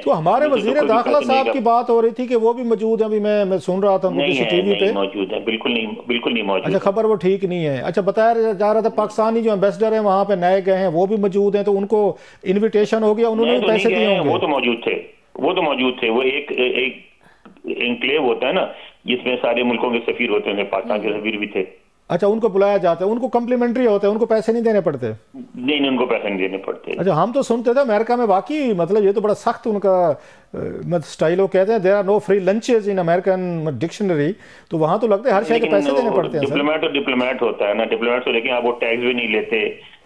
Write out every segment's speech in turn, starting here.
تو ہمارے وزیر داخلہ صاحب کی بات ہو رہی تھی کہ وہ بھی موجود ہیں، ابھی میں سن رہا تھا ان کو کسی ٹی وی پہ موجود ہیں، بالکل نہیں موجود۔ اچھا، خبر وہ ٹھیک نہیں ہے۔ اچھا، بتایا جا رہا تھا پاکستانی جو ایمبیسڈر ہیں وہاں پہ نئے گئے ہیں وہ بھی موجود ہیں، تو ان کو انویٹیشن ہو گیا، انہوں نے بھی پیسے دیے ہوں گے؟ وہ تو موجود تھے، وہ ایک انکلیو ہوتا ہے نا جس میں سارے ملکوں کے سفیر ہوتے ہیں، پاکستان کے سفیر بھی تھے۔ اچھا، ان کو بلایا جاتا ہے، ان کو کمپلیمنٹری ہوتا ہے، ان کو پیسے نہیں دینے پڑتے؟ نہیں، ان کو پیسے نہیں دینے پڑتے۔ اچھا، ہم تو سنتے تھے امریکہ میں واقعی مطلب یہ تو بڑا سخت ان کا سٹائل، وہ کہتے ہیں there are no free lunches in American dictionary، تو وہاں تو لگتا ہے ہر شے کے پیسے دینے پڑتے ہیں۔ ڈپلومیٹ ہوتا ہے نا، ڈپلومیٹ تو، لیکن آپ وہ ٹیکس بھی نہیں لیتے،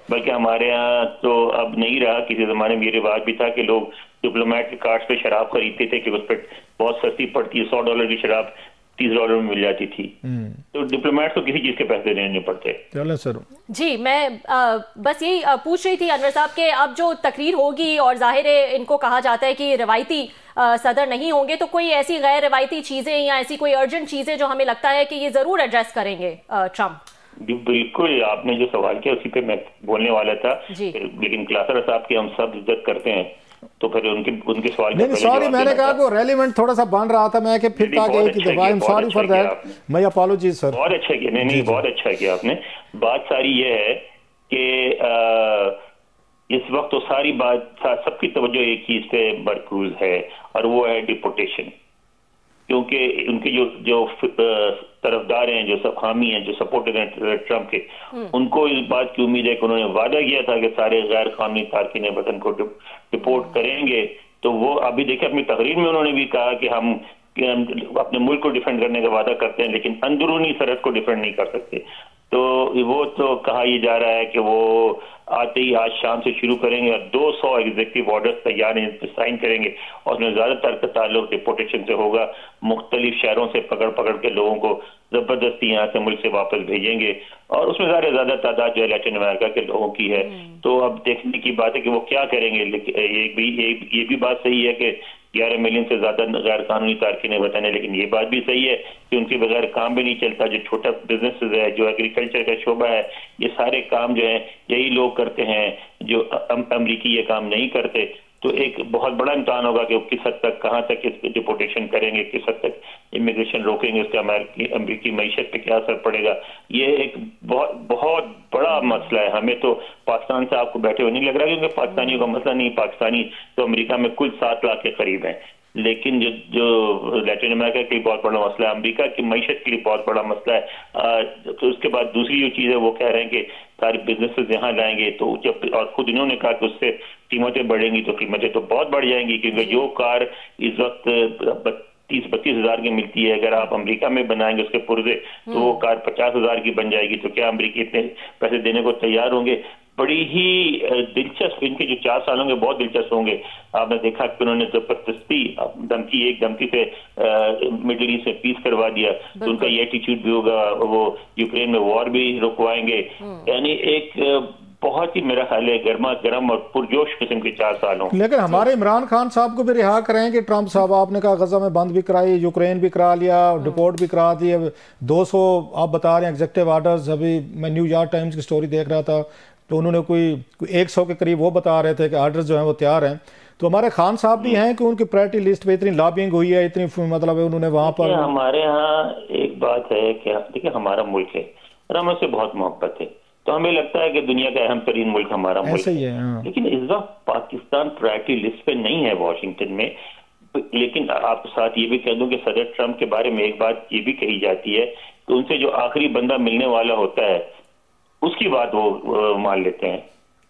بلکہ ہمارے ہاں تو اب نہیں رہا، کسی زمانے میں یہ رواج بھی تھا کہ لوگ ڈپلومیٹ کے کارڈ پہ شراب خریدتے تھے کہ اس پہ بہت سستی پڑتی ہے، $100 کی شراب $30 میں مل جاتی تھی، تو ڈپلومیٹ تو کسی چیز کے پیسے دینے نہیں پڑتے۔ چلیں سر جی، میں بس یہی پوچھ رہی تھی انور صاحب کہ اب جو تقریر ہوگی اور ظاہر ہے ان کو کہا جاتا ہے کہ روایتی صدر نہیں ہوں گے، تو کوئی ایسی غیر روایتی چیزیں یا ایسی کوئی ارجنٹ چیزیں جو ہمیں لگتا ہے کہ یہ ضرور ایڈریس کریں گے ٹرمپ؟ بالکل، آپ نے جو سوال کیا اسی پہ میں بولنے والا تھا، لیکن کلاسر صاحب کی ہم سب عزت کرتے ہیں، تو پھر ان کے سوال نہیں، سوری، میں نے کہا کہ ریلیونٹ تھوڑا سا بن رہا تھا، میں کہ پھر تاکہ ایک دفعہ I'm sorry for that، میں اپالوجیز سر۔ بہت اچھا کیا، نہیں بہت اچھا کیا آپ نے۔ بات ساری یہ ہے کہ اس وقت تو ساری بات سب کی توجہ ایک چیز پہ مرکوز ہے، اور وہ ہے ڈپورٹیشن، کیونکہ ان کے جو طرفدار ہیں، جو حامی ہیں، جو سپورٹر ہیں ٹرمپ کے، ان کو اس بات کی امید ہے کہ انہوں نے وعدہ کیا تھا کہ سارے غیر قانونی تارکین وطن کو ڈپورٹ کریں گے، تو وہ ابھی دیکھیں اپنی تقریر میں انہوں نے بھی کہا کہ ہم اپنے ملک کو ڈیفینڈ کرنے کا وعدہ کرتے ہیں، لیکن اندرونی سرحد کو ڈیفینڈ نہیں کر سکتے۔ تو وہ تو کہا یہ جا رہا ہے کہ وہ آتے ہی آج شام سے شروع کریں گے، اور 200 ایگزیکٹو آرڈرز تیار ہیں، اس پہ سائن کریں گے، اور اس میں زیادہ تر کا تعلق ڈپورٹیشن سے ہوگا۔ مختلف شہروں سے پکڑ کے لوگوں کو زبردستی یہاں سے ملک سے واپس بھیجیں گے، اور اس میں زیادہ تعداد جو ہے لیٹن امریکہ کے لوگوں کی ہے۔ تو اب دیکھنے کی بات ہے کہ وہ کیا کریں گے۔ یہ بھی بات صحیح ہے کہ 11 ملین سے زیادہ غیر قانونی تارکین وطن ہے، لیکن یہ بات بھی صحیح ہے کہ ان کے بغیر کام بھی نہیں چلتا۔ جو چھوٹا بزنس ہے، جو ایگریکلچر کا شعبہ ہے، یہ سارے کام جو ہیں یہی لوگ کرتے ہیں، جو امریکی یہ کام نہیں کرتے۔ تو ایک بہت بڑا امتحان ہوگا کہ وہ کس حد تک، کہاں تک اس پہ ڈپورٹیشن کریں گے، کس حد تک امیگریشن روکیں گے، اس کا امریکی معیشت پہ کیا اثر پڑے گا۔ یہ ایک بہت بڑا مسئلہ ہے۔ ہمیں تو پاکستان سے آپ کو بیٹھے ہوئے نہیں لگ رہا، کیونکہ پاکستانیوں کا مسئلہ نہیں، پاکستانی تو امریکہ میں کل 7 لاکھ کے قریب ہیں، لیکن جو لیٹن امریکہ کے لیے بہت بڑا مسئلہ ہے، امریکہ کی معیشت کے لیے بہت بڑا مسئلہ ہے۔ تو اس کے بعد دوسری جو چیز ہے، وہ کہہ رہے ہیں کہ ساری بزنسز یہاں لائیں گے، تو جب اور خود انہوں نے کہا کہ اس سے قیمتیں بڑھیں گی، تو قیمتیں تو بہت بڑھ جائیں گی، کیونکہ جو کار اس وقت 30-32 ہزار کی ملتی ہے، اگر آپ امریکہ میں بنائیں گے اس کے پرزے، تو وہ کار 50 ہزار کی بن جائے گی۔ تو کیا امریکی اتنے پیسے دینے کو تیار ہوں گے؟ بڑی ہی دلچسپ ان کے جو 4 سال ہوں گے، بہت دلچسپ ہوں گے۔ آپ نے دیکھا کہ انہوں نے زبردستی دھمکی سے مڈل ایسٹ میں پیس کروا دیا، تو ان کا یہ ایٹیچیوڈ بھی ہوگا، وہ یوکرین میں وار بھی رکوائیں گے۔ یعنی ایک بہت ہی میرا خیال ہے گرما گرم اور پرجوش قسم کے 4 سال ہوں۔ لیکن ہمارے عمران خان صاحب کو بھی رہا کریں کہ ٹرمپ صاحب، آپ نے کہا غزہ میں بند بھی کرائی، یوکرین بھی کرا لیا، ڈپورٹ بھی کرا دیے، 200 آپ بتا رہے ہیں ایگزیکٹو آرڈرز۔ ابھی میں نیو یارک ٹائمز کی سٹوری دیکھ رہا تھا، تو انہوں نے کوئی 100 کے قریب وہ بتا رہے تھے کہ آرڈرز جو ہیں وہ تیار ہیں۔ تو ہمارے خان صاحب بھی ہیں کہ ان کی پرائرٹی لسٹ پہ اتنی لابنگ ہوئی ہے، اتنی مطلب انہوں نے وہاں پر۔ ہمارے ہاں ایک بات ہے کہ دیکھیں ہمارا ملک ہے اور ہمیں سے بہت محبت ہے، تو ہمیں لگتا ہے کہ دنیا کا اہم ترین ملک ہمارا ملک ہے، لیکن اس وقت پاکستان پرائرٹی لسٹ پہ نہیں ہے واشنگٹن میں۔ لیکن آپ کے ساتھ یہ بھی کہہ دوں کہ صدر ٹرمپ کے بارے میں ایک بات یہ بھی کہی جاتی ہے کہ ان سے جو آخری بندہ ملنے والا ہوتا ہے اس کی بات وہ مان لیتے ہیں،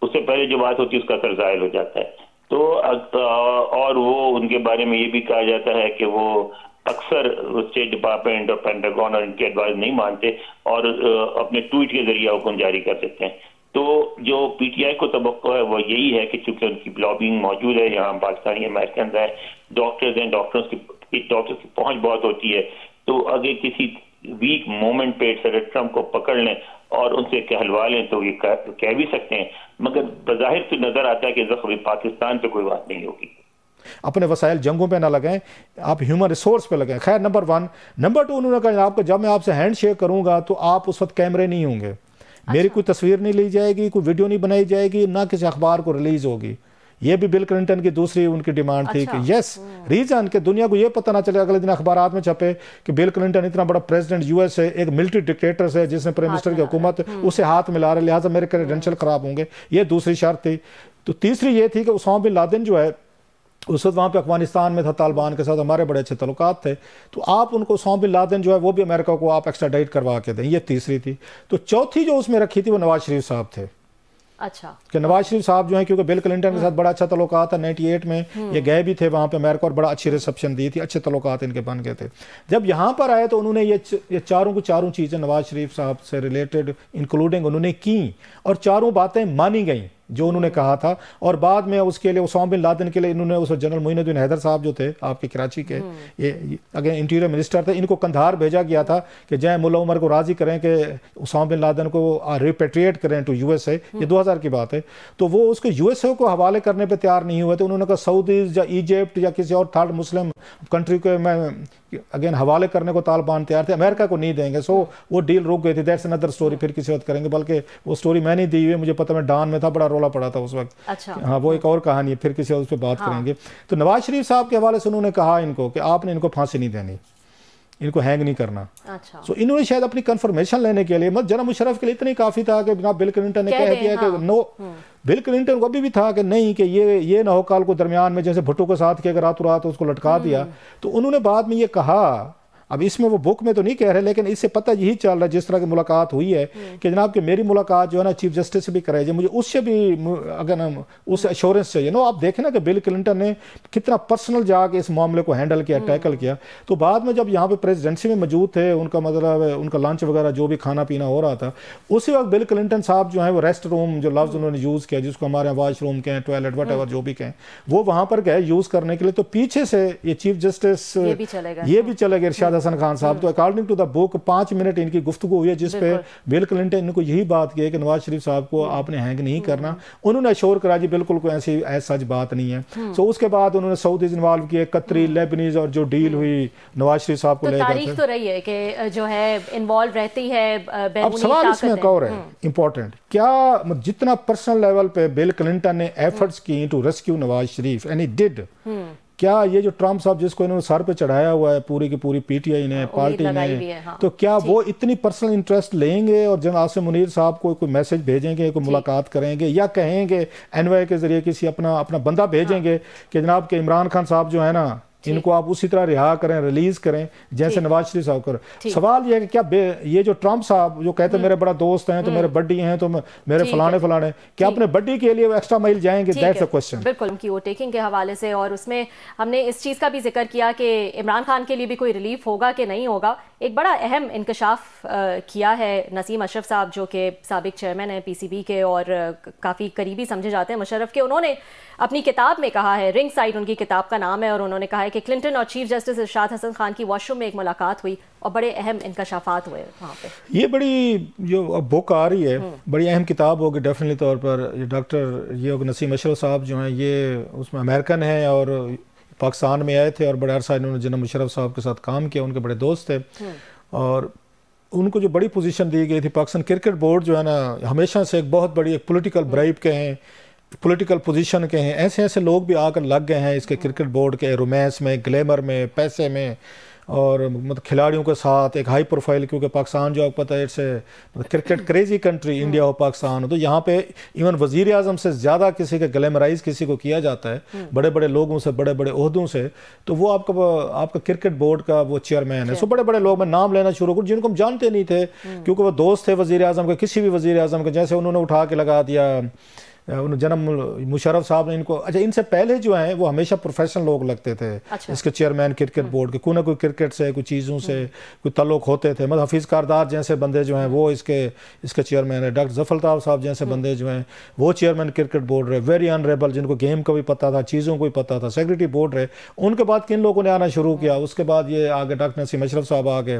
اس سے پہلے جو بات ہوتی ہے اس کا اثر زائل ہو جاتا ہے۔ تو اور وہ ان کے بارے میں یہ بھی کہا جاتا ہے کہ وہ اکثر اسٹیٹ ڈپارٹمنٹ اور پینٹاگون اور ان کے ایڈوائز نہیں مانتے، اور اپنے ٹویٹ کے ذریعے حکم جاری کر دیتے ہیں۔ تو جو پی ٹی آئی کو توقع ہے وہ یہی ہے کہ چونکہ ان کی لابنگ موجود ہے، یہاں پاکستانی امریکنز ہیں، ڈاکٹرز ہیں، ڈاکٹرز کی پہنچ بہت ہوتی ہے، تو اگر کسی ویک مومنٹ پہ صدر ٹرمپ کو پکڑ لیں اور ان سے کہلوا لیں تو یہ کہہ بھی سکتے ہیں، مگر بظاہر تو نظر آتا ہے کہ زخمی پاکستان پہ کوئی بات نہیں ہوگی۔ اپنے وسائل جنگوں پہ نہ لگائیں، آپ ہیومن ریسورس پہ لگائیں۔ خیر، نمبر 1 نمبر 2 انہوں نے کہا آپ کو جب میں آپ سے ہینڈ شیک کروں گا تو آپ اس وقت کیمرے نہیں ہوں گے، میری کوئی تصویر نہیں لی جائے گی، کوئی ویڈیو نہیں بنائی جائے گی، نہ کسی اخبار کو ریلیز ہوگی۔ یہ بھی بل کلنٹن کی دوسری ان کی ڈیمانڈ تھی کہ یس ریزن کہ دنیا کو یہ پتہ نہ چلے اگلے دن اخبارات میں چھپے کہ بل کلنٹن اتنا بڑا پریزیڈنٹ یو ایس ہے، ایک ملٹری ڈکٹیٹر ہے جس نے پرائم منسٹر کی حکومت اسے ہاتھ ملا رہے، لہٰذا میرے کریڈینشل خراب ہوں گے، یہ دوسری شرط تھی۔ تو تیسری یہ تھی کہ اسامہ بن لادن جو ہے اس وقت وہاں پہ افغانستان میں تھا، طالبان کے ساتھ ہمارے بڑے اچھے تعلقات تھے، تو آپ ان کو اسامہ بن لادن جو ہے وہ بھی امریکہ کو آپ ایکسٹراڈائٹ کروا کے دیں، یہ تیسری تھی۔ تو چوتھی جو اس میں رکھی تھی وہ نواز شریف صاحب تھے، اچھا کہ نواز شریف صاحب جو ہیں کیونکہ بل کلنٹن کے ساتھ بڑا اچھا تعلقات تھا، 98 میں یہ گئے بھی تھے وہاں پہ امریکہ اور بڑا اچھی ریسپشن دی تھی، اچھے تعلقات ان کے بن گئے تھے۔ جب یہاں پر آئے تو انہوں نے یہ چاروں کو چاروں چیزیں نواز شریف صاحب سے ریلیٹڈ انکلوڈنگ انہوں نے کی، اور چاروں باتیں مانی گئیں جو انہوں نے کہا تھا، اور بعد میں اس کے لیے اسامہ بن لادن کے لیے انہوں نے اس جنرل معین الدین حیدر صاحب جو تھے آپ کے کراچی کے، یہ اگین انٹیریئر منسٹر تھے، ان کو قندھار بھیجا گیا تھا کہ جائیں ملا عمر کو راضی کریں کہ اسامہ بن لادن کو ریپیٹریٹ کریں ٹو یو ایس اے، یہ 2000 کی بات ہے۔ تو وہ اس کو یو ایس اے کو حوالے کرنے پہ تیار نہیں ہوئے تھے، انہوں نے کہا سعودیز یا ایجپٹ یا کسی اور تھرڈ مسلم کنٹری کو میں اگین حوالے کرنے کو طالبان تیار تھے، امریکہ کو نہیں دیں گے، سو وہ ڈیل رک گئی تھی۔ دیٹس انادر سٹوری، پھر کسی وقت کریں گے، بلکہ وہ سٹوری میں نہیں دی ہوئی، مجھے پتہ میں ڈان میں تھا، بڑا رولا پڑا تھا اس وقت، ہاں وہ ایک اور کہانی ہے، پھر کسی وقت اس پہ بات کریں گے۔ تو نواز شریف صاحب کے حوالے سے انہوں نے کہا ان کو کہ آپ نے ان کو پھانسی نہیں دینی، ان کو ہینگ نہیں کرنا۔ سو انہوں نے شاید اپنی کنفرمیشن لینے کے لیے، جناب مشرف کے لیے اتنی کافی تھا کہ جناب بل کلنٹن نے کہہ دیا کہ نو، بل کلنٹن کو ابھی بھی تھا کہ نہیں، کہ یہ نہ ہو کال کو درمیان میں جیسے بھٹو کے ساتھ کہ اگر راتوں رات اس کو لٹکا دیا۔ تو انہوں نے بعد میں یہ کہا، اب اس میں وہ بک میں تو نہیں کہہ رہے، لیکن اس سے پتہ یہی چل رہا ہے جس طرح کی ملاقات ہوئی ہے کہ جناب کہ میری ملاقات جو ہے نا چیف جسٹس سے بھی کرائی جائے، مجھے اس سے بھی اگر اس ایشورنس چاہیے نا۔ آپ دیکھیں نا کہ بل کلنٹن نے کتنا پرسنل جا کے اس معاملے کو ہینڈل کیا، ٹیکل کیا۔ تو بعد میں جب یہاں پہ پریزیڈنسی میں موجود تھے، ان کا مطلب ان کا لنچ وغیرہ جو بھی کھانا پینا ہو رہا تھا، اسی وقت بل کلنٹن صاحب جو ہیں وہ ریسٹ روم جو لفظ انہوں نے یوز کیا، جس کو ہمارے یہاں واش روم کہیں، ٹوائلٹ وٹ ایور جو بھی کہیں، وہ وہاں پر گئے یوز کرنے کے لیے۔ تو پیچھے سے یہ چیف جسٹس یہ بھی چلے گئے ارشاد حسن خان صاحب۔ تو according to the book 5 minute ان کی گفتگو ہوئی ہے جس پہ بل کلنٹن نے کو یہی بات کی ہے کہ نواز شریف صاحب کو آپ نے ہینگ نہیں کرنا۔ انہوں نے اشور کرا جی بالکل کوئی ایسی سچ بات نہیں ہے۔ سو اس کے بعد انہوں نے سعودیز انوالو کیے، قطری، لیبنیز، اور جو ڈیل ہوئی نواز شریف صاحب کو لے کر، تاریخ تو رہی ہے کہ جو ہے انوالو رہتی ہے بیرونی طاقت۔ اب سوال اس میں ایک اور ہے امپورٹنٹ، کیا جتنا پرسنل لیول پہ بل کلنٹن نے ایفرٹس کی to rescue Nawaz Sharif and he did, کیا یہ جو ٹرمپ صاحب جس کو انہوں نے سر پہ چڑھایا ہوا ہے پوری کی پوری پی ٹی آئی نے، پارٹی نے، تو کیا وہ اتنی پرسنل انٹرسٹ لیں گے اور جناب آصف منیر صاحب کو کوئی میسج بھیجیں گے، کوئی ملاقات کریں گے، یا کہیں گے این وائی کے ذریعے کسی اپنا بندہ بھیجیں گے کہ جناب کہ عمران خان صاحب جو ہے نا ان کو آپ اسی طرح رہا کریں، ریلیز کریں جیسے نواز شریف صاحب کریں۔ سوال یہ ہے کہ کیا یہ جو ٹرمپ صاحب جو کہتے ہیں میرے بڑا دوست ہیں، تو میرے بڈی ہیں، تو میرے فلانے، کیا اپنے بڈی کے لیے وہ ایکسٹرا مائل جائیں گے؟ That's a question. بالکل، کی ووٹ ٹیکنگ کے حوالے سے، اور اس میں ہم نے اس چیز کا بھی ذکر کیا کہ عمران خان کے لیے بھی کوئی ریلیف ہوگا کہ نہیں ہوگا۔ ایک بڑا اہم انکشاف کیا ہے نسیم اشرف صاحب جو کہ سابق چیئرمین ہیں پی سی بی کے اور کافی قریبی سمجھے جاتے ہیں مشرف کے۔ انہوں نے اپنی کتاب میں کہا ہے، رنگ سائڈ ان کی کتاب کا نام ہے، اور انہوں نے کہا ہے کہ کلنٹن اور چیف جسٹس ارشاد حسن خان کی واش روم میں ایک ملاقات ہوئی اور بڑے اہم انکشافات ہوئے وہاں پہ۔ یہ بڑی جو بک آ رہی ہے بڑی اہم کتاب ہوگی ڈیفینیٹلی طور پر۔ ڈاکٹر یہ نسیم اشرف صاحب جو ہیں یہ اس میں امریکن ہیں اور پاکستان میں آئے تھے اور بڑے عرصہ انہوں نے جناب مشرف صاحب کے ساتھ کام کیا، ان کے بڑے دوست تھے، اور ان کو جو بڑی پوزیشن دی گئی تھی پاکستان کرکٹ بورڈ جو ہے نا ہمیشہ سے ایک بہت بڑی ایک پولیٹیکل برائب کہیں، پولیٹیکل پوزیشن کے ہیں، ایسے لوگ بھی آ کر لگ گئے ہیں اس کے کرکٹ بورڈ کے رومانس میں، گلیمر میں، پیسے میں، اور مطلب کھلاڑیوں کے ساتھ ایک ہائی پروفائل، کیونکہ پاکستان جو آپ کو پتہ ہے it's cricket crazy country, India اور پاکستان، تو یہاں پہ ایون وزیر اعظم سے زیادہ کسی کا گلیمرائز کسی کو کیا جاتا ہے، بڑے بڑے لوگوں سے، بڑے بڑے عہدوں سے، تو وہ آپ کا کرکٹ بورڈ کا وہ چیئرمین ہے۔ سو بڑے بڑے لوگ میں نام لینا شروع کروں جن کو ہم جانتے نہیں تھے کیونکہ وہ دوست تھے وزیر اعظم کے، کسی بھی وزیر اعظم کے، جیسے انہوں نے اٹھا کے لگا دیا جناب مشرف صاحب نے ان کو۔ اچھا ان سے پہلے جو ہیں وہ ہمیشہ پروفیشنل لوگ لگتے تھے اس کے چیئرمین کرکٹ بورڈ کے، کوئی نہ کوئی کرکٹ سے کوئی چیزوں سے کوئی تعلق ہوتے تھے، مطلب حفیظ کاردار جیسے بندے جو ہیں وہ اس کے چیئرمین ہے، ڈاکٹر ظفر الطاف صاحب جیسے بندے جو ہیں وہ چیئرمین کرکٹ بورڈ رہے، ویری آنریبل، جن کو گیم کا بھی پتہ تھا، چیزوں کو بھی پتہ تھا، سیکریٹری بورڈ رہے۔ ان کے بعد کن لوگوں نے آنا شروع کیا؟ اس کے بعد یہ آگے ڈاکٹر نسیم اشرف صاحب آ گئے،